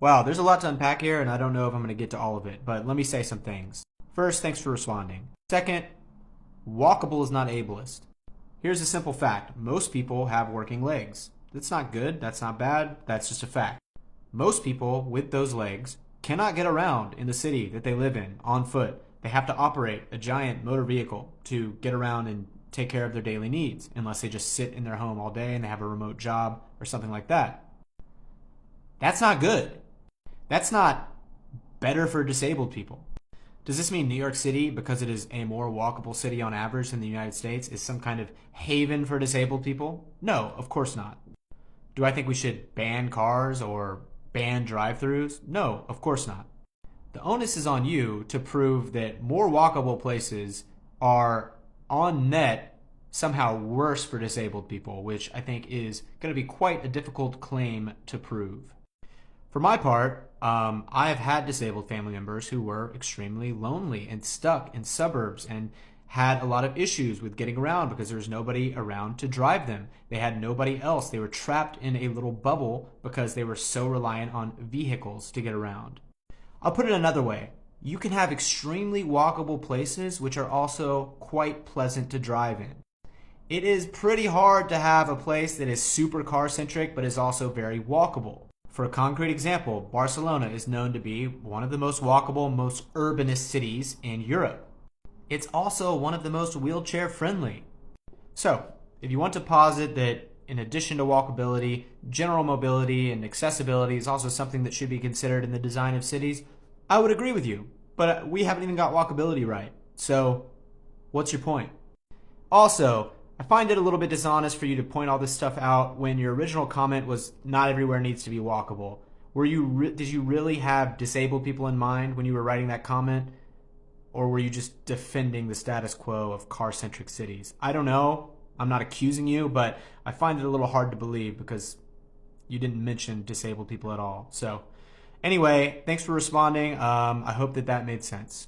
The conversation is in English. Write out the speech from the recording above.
Wow, there's a lot to unpack here, and I don't know if I'm going to get to all of it, but let me say some things. First, thanks for responding. Second, walkable is not ableist. Here's a simple fact. Most people have working legs. That's not good, that's not bad, that's just a fact. Most people with those legs cannot get around in the city that they live in on foot. They have to operate a giant motor vehicle to get around and take care of their daily needs, unless they just sit in their home all day and they have a remote job or something like that. That's not good. That's not better for disabled people. Does this mean New York City, because it is a more walkable city on average than the United States, is some kind of haven for disabled people? No, of course not. Do I think we should ban cars or ban drive-thrus? No, of course not. The onus is on you to prove that more walkable places are on net somehow worse for disabled people, which I think is going to be quite a difficult claim to prove. For my part, I have had disabled family members who were extremely lonely and stuck in suburbs and had a lot of issues with getting around because there was nobody around to drive them. They had nobody else. They were trapped in a little bubble because they were so reliant on vehicles to get around. I'll put it another way. You can have extremely walkable places which are also quite pleasant to drive in. It is pretty hard to have a place that is super car-centric but is also very walkable. For a concrete example, Barcelona is known to be one of the most walkable, most urbanist cities in Europe. It's also one of the most wheelchair friendly. So, if you want to posit that in addition to walkability, general mobility and accessibility is also something that should be considered in the design of cities, I would agree with you. But we haven't even got walkability right. So, what's your point? Also, I find it a little bit dishonest for you to point all this stuff out when your original comment was not everywhere needs to be walkable. Did you really have disabled people in mind when you were writing that comment? Or were you just defending the status quo of car-centric cities? I don't know. I'm not accusing you, but I find it a little hard to believe because you didn't mention disabled people at all. So anyway, thanks for responding. I hope that made sense.